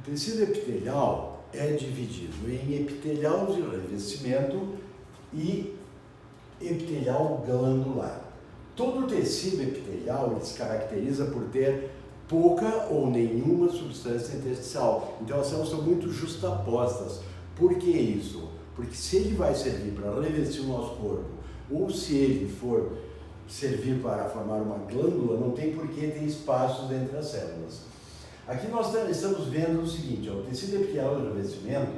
O tecido epitelial é dividido em epitelial de revestimento e epitelial glandular. Todo tecido epitelial ele se caracteriza por ter pouca ou nenhuma substância intersticial. Então as células são muito justapostas. Por que isso? Porque se ele vai servir para revestir o nosso corpo, ou se ele for servir para formar uma glândula, não tem por que ter espaços entre as células. Aqui nós estamos vendo o seguinte, ó, o tecido epitelial de revestimento,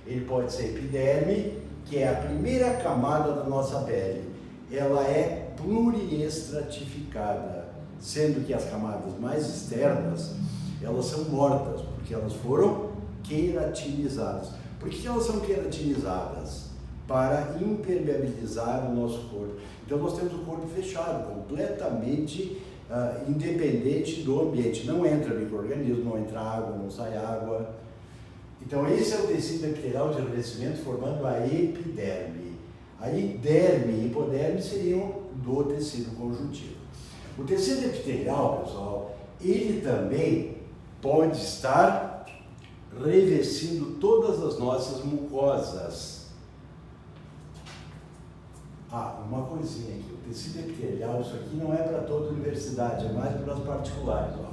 ele pode ser epiderme, que é a primeira camada da nossa pele. Ela é pluriestratificada, sendo que as camadas mais externas, elas são mortas, porque elas foram queratinizadas. Por que elas são queratinizadas? Para impermeabilizar o nosso corpo. Então nós temos o corpo fechado, completamente independente do ambiente. Não entra micro-organismo, não entra água, não sai água. Então esse é o tecido epitelial de revestimento formando a epiderme. Aí derme e hipoderme seriam do tecido conjuntivo. O tecido epitelial, pessoal, ele também pode estar revestindo todas as nossas mucosas. Uma coisinha aqui, o tecido epitelial, isso aqui não é para toda a universidade, é mais para as particulares. Ó.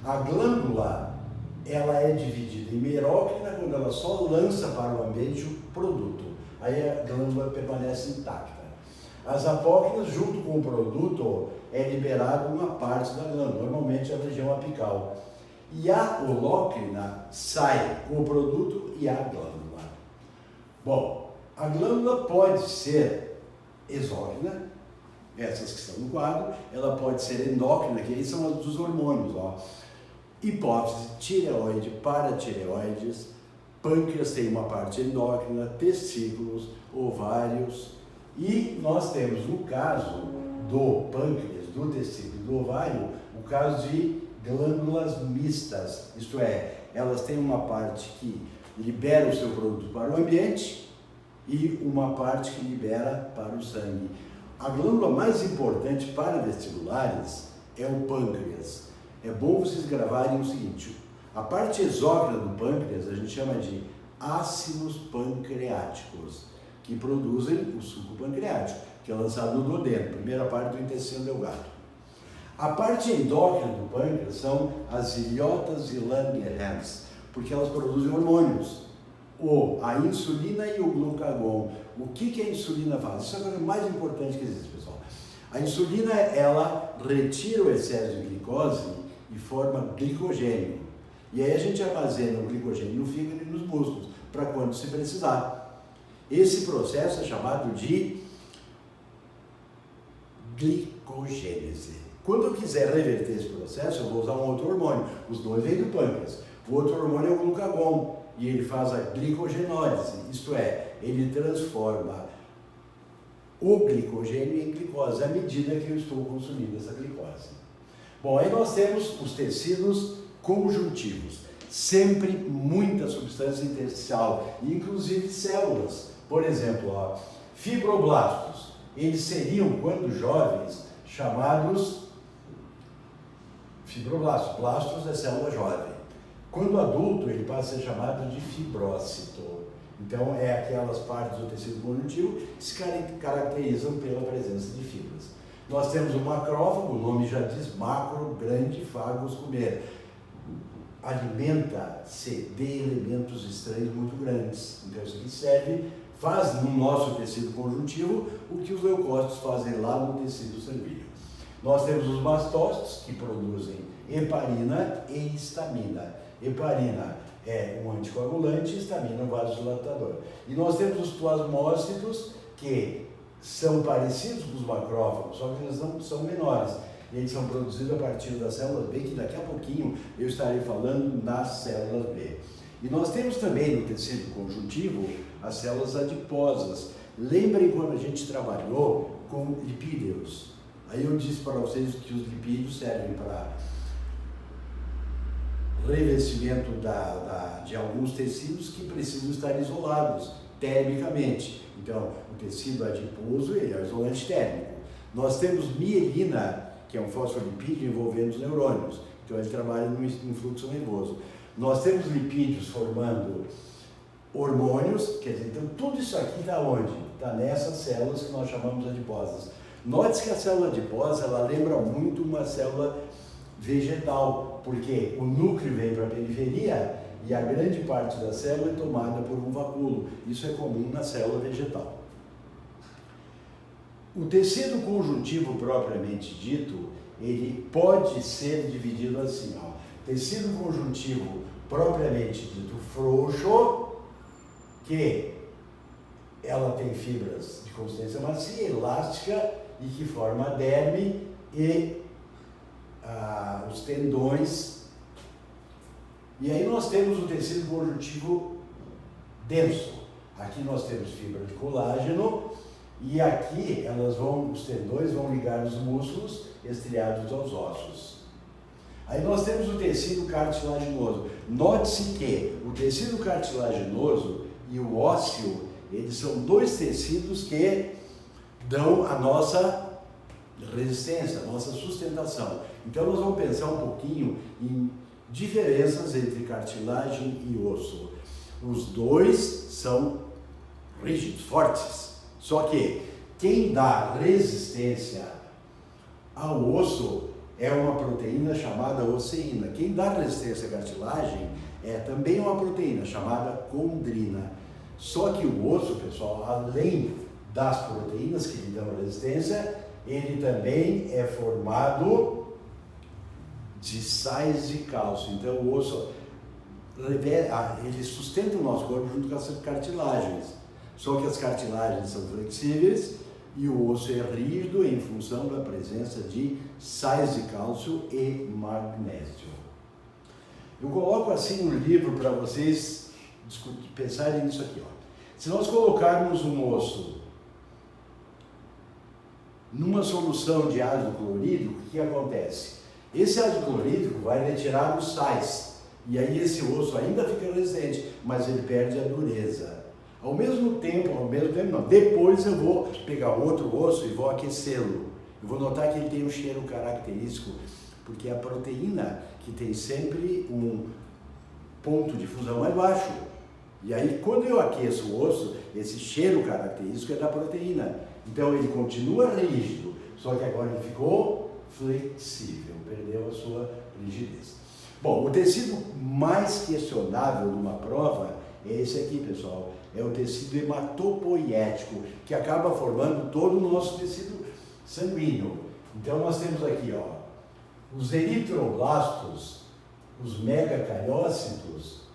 A glândula, ela é dividida em merócrina, quando ela só lança para o ambiente o produto. Aí a glândula permanece intacta. As apócrinas, junto com o produto, é liberado uma parte da glândula, normalmente a região apical. E a holócrina sai com o produto e a glândula. Bom, a glândula pode ser exócrina, essas que estão no quadro, ela pode ser endócrina, que aí são as dos hormônios, ó. Hipófise, tireoide, paratireoides, pâncreas tem uma parte endócrina, testículos, ovários, e nós temos no caso do pâncreas, do testículo e do ovário, o caso de glândulas mistas, isto é, elas têm uma parte que libera o seu produto para o ambiente e uma parte que libera para o sangue. A glândula mais importante para vestibulares é o pâncreas. É bom vocês gravarem o seguinte, a parte exócrina do pâncreas a gente chama de ácidos pancreáticos, que produzem o suco pancreático, que é lançado no duodeno, primeira parte do intestino delgado. A parte endócrina do pâncreas são as ilhotas e Langerhans, porque elas produzem hormônios, a insulina e o glucagon. O que a insulina faz? Isso é a coisa mais importante que existe, pessoal. A insulina, ela retira o excesso de glicose e forma glicogênio. E aí a gente armazena o glicogênio no fígado e nos músculos, para quando se precisar. Esse processo é chamado de glicogênese. Quando eu quiser reverter esse processo, eu vou usar um outro hormônio. Os dois vêm do pâncreas. O outro hormônio é o glucagon, e ele faz a glicogenólise, isto é, ele transforma o glicogênio em glicose, à medida que eu estou consumindo essa glicose. Bom, aí nós temos os tecidos conjuntivos, sempre muita substância intersticial, inclusive células. Por exemplo, ó, fibroblastos, eles seriam, quando jovens, chamados fibroblastos. Blastos é célula jovem. Quando adulto, ele passa a ser chamado de fibrócito. Então, é aquelas partes do tecido conjuntivo que se caracterizam pela presença de fibras. Nós temos o macrófago, o nome já diz macro, grande, fagos, comer. Alimenta-se de elementos estranhos muito grandes. Então, isso aqui serve, faz no nosso tecido conjuntivo o que os leucócitos fazem lá no tecido sanguíneo. Nós temos os mastócitos, que produzem heparina e histamina. Heparina é um anticoagulante, histamina um vasodilatador. E nós temos os plasmócitos, que são parecidos com os macrófagos, só que eles não são menores. Eles são produzidos a partir das células B, que daqui a pouquinho eu estarei falando nas células B. E nós temos também no tecido conjuntivo as células adiposas. Lembrem quando a gente trabalhou com lipídeos. Aí eu disse para vocês que os lipídios servem para revestimento de alguns tecidos que precisam estar isolados termicamente. Então, o tecido adiposo ele é um isolante térmico. Nós temos mielina, que é um fosfolipídio envolvendo os neurônios. Então, ele trabalha no fluxo nervoso. nós temos lipídios formando hormônios, quer dizer, então tudo isso aqui está onde? Está nessas células que nós chamamos adiposas. Note que a célula adiposa, ela lembra muito uma célula vegetal, porque o núcleo vem para a periferia e a grande parte da célula é tomada por um vacúolo. Isso é comum na célula vegetal. O tecido conjuntivo propriamente dito, ele pode ser dividido assim, ó. Tecido conjuntivo propriamente dito frouxo, que ela tem fibras de consistência macia, elástica e que forma a derme e os tendões. E aí nós temos o tecido conjuntivo denso. Aqui nós temos fibra de colágeno e aqui os tendões vão ligar os músculos estriados aos ossos. Aí nós temos o tecido cartilaginoso. Note-se que o tecido cartilaginoso e o ósseo, eles são dois tecidos que dão a nossa resistência, a nossa sustentação. Então nós vamos pensar um pouquinho em diferenças entre cartilagem e osso. Os dois são rígidos, fortes. Só que quem dá resistência ao osso é uma proteína chamada osseína. Quem dá resistência à cartilagem é também uma proteína chamada condrina. Só que o osso, pessoal, além das proteínas que lhe dão resistência, ele também é formado de sais de cálcio. Então o osso, ele sustenta o nosso corpo junto com as cartilagens. Só que as cartilagens são flexíveis e o osso é rígido em função da presença de sais de cálcio e magnésio. Eu coloco assim no livro para vocês pensarem nisso aqui, ó. Se nós colocarmos um osso numa solução de ácido clorídrico, o que acontece? Esse ácido clorídrico vai retirar os sais, e aí esse osso ainda fica resistente, mas ele perde a dureza. Ao mesmo tempo não, depois eu vou pegar outro osso e vou aquecê-lo. Eu vou notar que ele tem um cheiro característico, porque a proteína que tem sempre um ponto de fusão mais baixo. E aí, quando eu aqueço o osso, esse cheiro característico é da proteína. Então, ele continua rígido, só que agora ele ficou flexível, perdeu a sua rigidez. Bom, o tecido mais questionável numa prova é esse aqui, pessoal. É o tecido hematopoiético, que acaba formando todo o nosso tecido sanguíneo. Então, nós temos aqui, ó, os eritroblastos, os megacariócitos,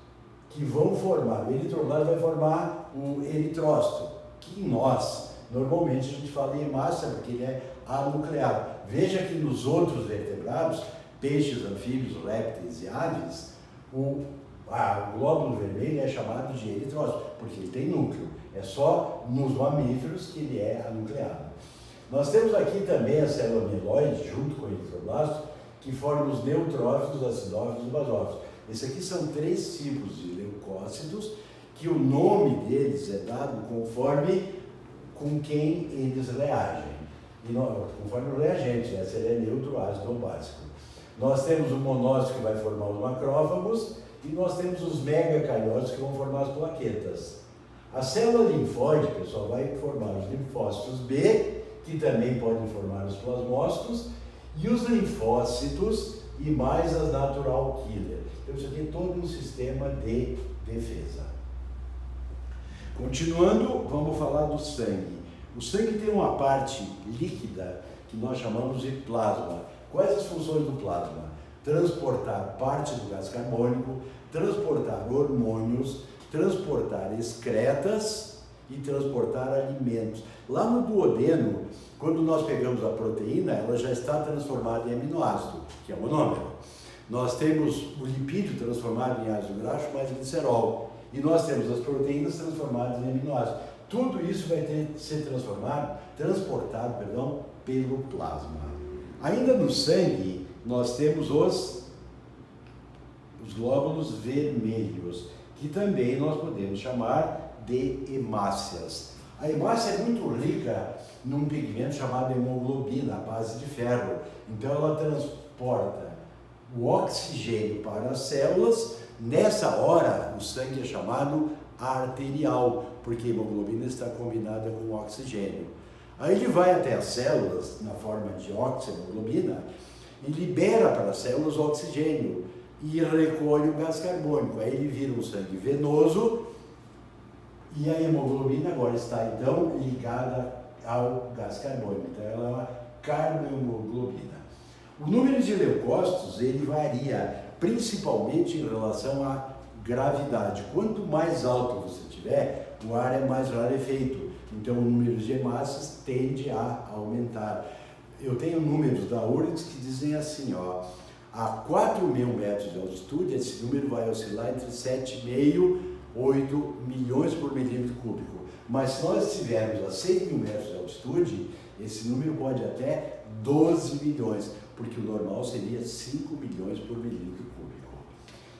que vão formar, o eritroblasto vai formar o eritrócito, que em nós, normalmente a gente fala em hemácia, porque ele é anucleado. Veja que nos outros vertebrados, peixes, anfíbios, répteis e aves, o glóbulo vermelho é chamado de eritrócito, porque ele tem núcleo. É só nos mamíferos que ele é anucleado. Nós temos aqui também a célula mieloide, junto com o eritroblasto, que formam os neutrófilos, acidófilos e basófilos. Esses aqui são 3 tipos de leucócitos, que o nome deles é dado conforme com quem eles reagem. E conforme o reagente, né? Se ele é neutro, ácido ou básico. Nós temos o monócito que vai formar os macrófagos e nós temos os megacariócitos que vão formar as plaquetas. A célula linfóide, pessoal, vai formar os linfócitos B, que também podem formar os plasmócitos, e os linfócitos e mais as natural killer. Então isso aqui é todo um sistema de defesa. Continuando, vamos falar do sangue. O sangue tem uma parte líquida que nós chamamos de plasma. Quais as funções do plasma? Transportar parte do gás carbônico, transportar hormônios, transportar excretas e transportar alimentos. Lá no duodeno, quando nós pegamos a proteína, ela já está transformada em aminoácido, que é monômero. Nós temos o lipídio transformado em ácido graxo mais glicerol. E nós temos as proteínas transformadas em aminoácidos. Tudo isso vai ter que ser transportado pelo plasma. Ainda no sangue, nós temos os glóbulos vermelhos, que também nós podemos chamar de hemácias. A hemácia é muito rica num pigmento chamado hemoglobina, à base de ferro. Então ela transporta o oxigênio para as células, Nessa hora, o sangue é chamado arterial, porque a hemoglobina está combinada com o oxigênio. Aí ele vai até as células, na forma de oxihemoglobina, e libera para as células o oxigênio e recolhe o gás carbônico. Aí ele vira um sangue venoso e a hemoglobina agora está, então, ligada ao gás carbônico. Então, ela é uma carbohemoglobina. O número de leucócitos, ele varia principalmente em relação à gravidade. Quanto mais alto você tiver, o ar é mais rarefeito. Então, o número de hemácias tende a aumentar. Eu tenho números da URGS que dizem assim, ó, a 4.000 metros de altitude, esse número vai oscilar entre 7,5 e 8 milhões por milímetro cúbico. Mas se nós estivermos a 6.000 metros de altitude, esse número pode até 12 milhões, porque o normal seria 5 milhões por milímetro cúbico.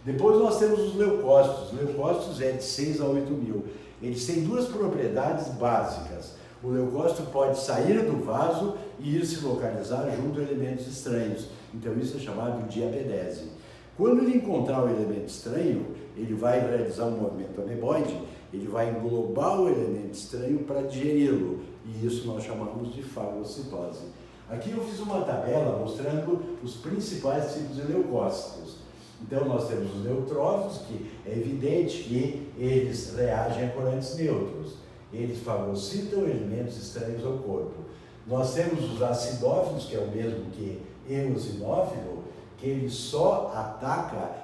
Depois nós temos os leucócitos. Os leucócitos é de 6 a 8 mil. Eles têm duas propriedades básicas. O leucócito pode sair do vaso e ir se localizar junto a elementos estranhos. Então isso é chamado de diapedese. Quando ele encontrar um elemento estranho, ele vai realizar um movimento ameboide, ele vai englobar o elemento estranho para digeri-lo. E isso nós chamamos de fagocitose. Aqui eu fiz uma tabela mostrando os principais tipos de leucócitos. Então nós temos os neutrófilos, que é evidente que eles reagem a corantes neutros. Eles fagocitam elementos estranhos ao corpo. Nós temos os acidófilos, que é o mesmo que eosinófilo, que ele só ataca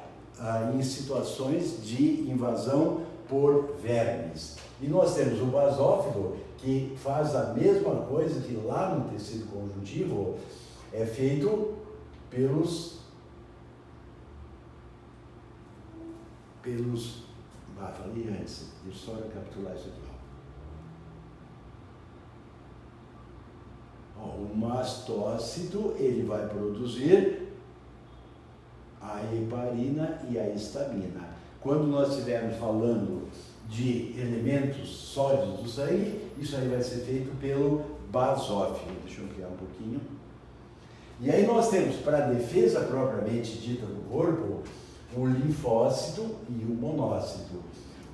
em situações de invasão por vermes. E nós temos o basófilo, que faz a mesma coisa que lá no tecido conjuntivo é feito pelos falei antes, deixa eu só recapitular isso aqui. O mastócito, ele vai produzir a heparina e a histamina. Quando nós estivermos falando de elementos sólidos do sangue, isso aí vai ser feito pelo basófilo. Deixa eu ampliar um pouquinho. E aí nós temos, para a defesa propriamente dita do corpo, o linfócito e o monócito.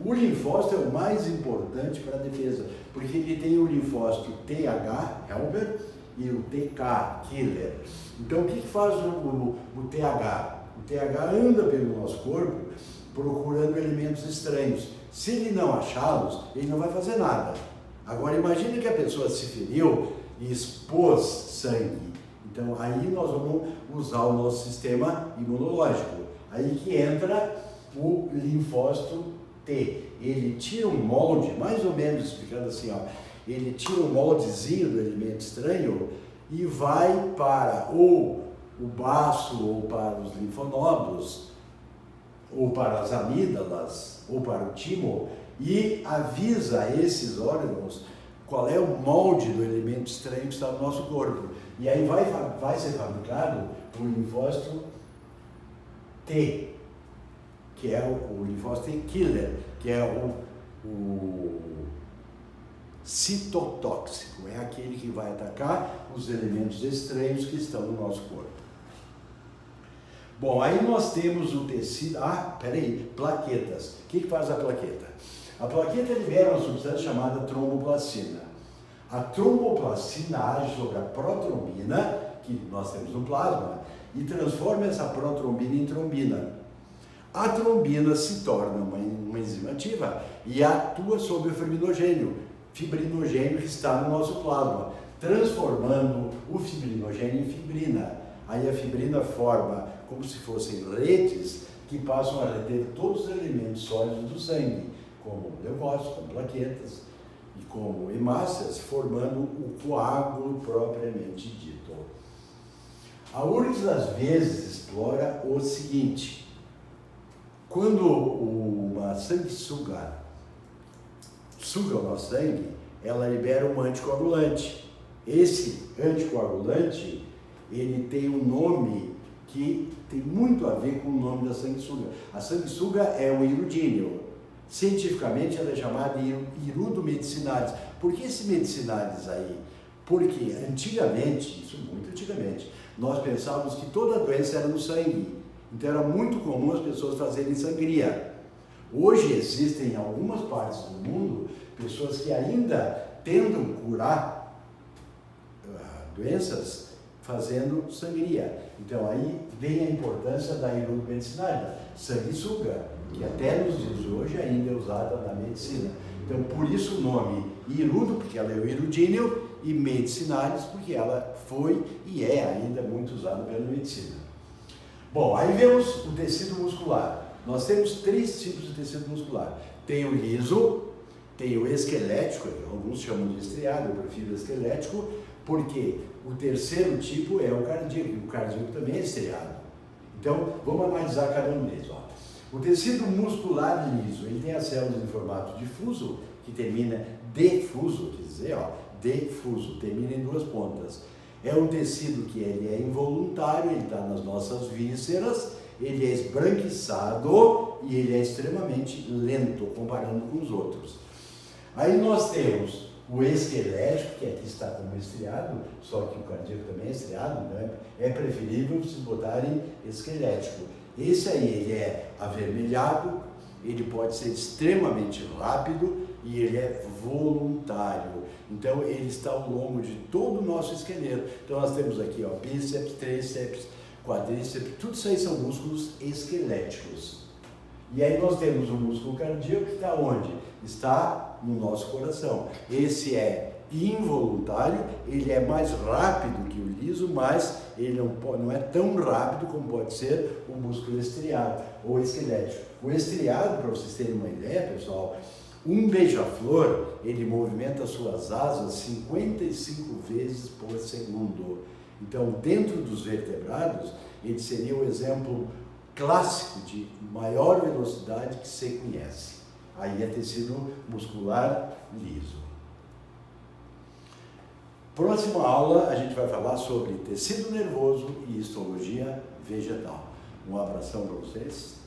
O linfócito é o mais importante para a defesa, porque ele tem o linfócito TH, helper, e o TK, killer. Então, o que faz o TH? O TH anda pelo nosso corpo procurando elementos estranhos. Se ele não achá-los, ele não vai fazer nada. Agora, imagine que a pessoa se feriu e expôs sangue. Então, aí nós vamos usar o nosso sistema imunológico. Aí que entra o linfócito T. Ele tira um molde, mais ou menos explicando assim, ó, ele tira um moldezinho do elemento estranho e vai para ou o baço, ou para os linfonodos, ou para as amígdalas, ou para o timo, e avisa esses órgãos qual é o molde do elemento estranho que está no nosso corpo. E aí vai ser fabricado o linfócito T, que é o linfócito T killer, que é o citotóxico, é aquele que vai atacar os elementos estranhos que estão no nosso corpo. Bom, aí nós temos o tecido, plaquetas. O que faz a plaqueta? A plaqueta libera uma substância chamada tromboplastina. A tromboplastina age sobre a protrombina, que nós temos no plasma, e transforma essa protrombina em trombina. A trombina se torna uma enzima ativa e atua sobre o fibrinogênio que está no nosso plasma, transformando o fibrinogênio em fibrina. Aí a fibrina forma como se fossem redes que passam a reter todos os elementos sólidos do sangue, como leucócitos, como plaquetas e como hemácias, formando o coágulo propriamente dito. A URGS às vezes explora o seguinte: quando uma sanguessuga suga o nosso sangue, ela libera um anticoagulante. Esse anticoagulante, ele tem um nome que tem muito a ver com o nome da sanguessuga. A sanguessuga é o irudíneo. Cientificamente ela é chamada de irudo medicinalis. Por que esse medicinalis aí? Porque antigamente, isso muito antigamente, nós pensávamos que toda doença era no sangue. Então era muito comum as pessoas fazerem sangria. Hoje existem em algumas partes do mundo pessoas que ainda tentam curar doenças fazendo sangria. Então aí vem a importância da irudo medicinária, sanguessuga, que até nos dias de hoje ainda é usada na medicina. Então por isso o nome irudo, porque ela é o irudíneo, e medicinalis, porque ela foi e é ainda muito usada pela medicina. Bom, aí vemos o tecido muscular. Nós temos 3 tipos de tecido muscular. Tem o liso, tem o esquelético, alguns chamam de estriado, eu prefiro esquelético, porque o terceiro tipo é o cardíaco também é estriado. Então, vamos analisar cada um deles. Ó. O tecido muscular liso, ele tem as células em formato difuso, que termina difuso, quer dizer, ó, difuso, termina em 2 pontas. É um tecido que ele é involuntário, ele está nas nossas vísceras, ele é esbranquiçado e ele é extremamente lento, comparando com os outros. Aí nós temos o esquelético, que aqui está como estriado, só que o cardíaco também é estriado, né? É preferível vocês botarem esquelético. Esse aí, ele é avermelhado, ele pode ser extremamente rápido e ele é voluntário. Então, ele está ao longo de todo o nosso esqueleto. Então, nós temos aqui, ó, bíceps, tríceps, quadríceps, tudo isso aí são músculos esqueléticos. E aí nós temos o músculo cardíaco que está onde? Está no nosso coração. Esse é involuntário, ele é mais rápido que o liso, mas ele não é tão rápido como pode ser o músculo estriado ou esquelético. O estriado, para vocês terem uma ideia, pessoal, um beija-flor, ele movimenta suas asas 55 vezes por segundo. Então, dentro dos vertebrados, ele seria o exemplo clássico de maior velocidade que se conhece. Aí é tecido muscular liso. Próxima aula a gente vai falar sobre tecido nervoso e histologia vegetal. Um abração para vocês.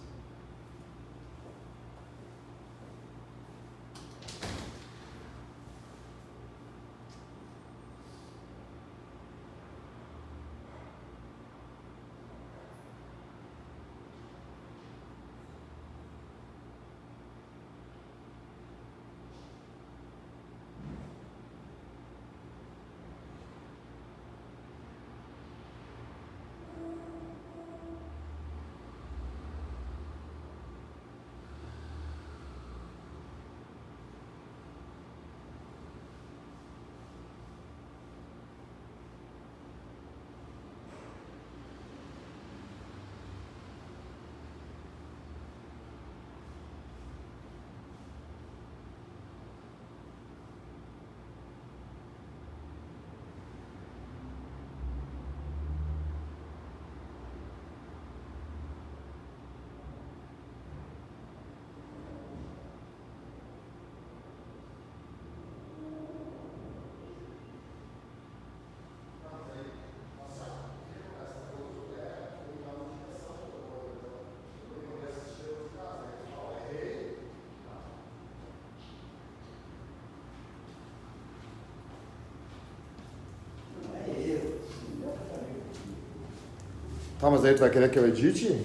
Tá, mas aí tu vai querer que eu edite?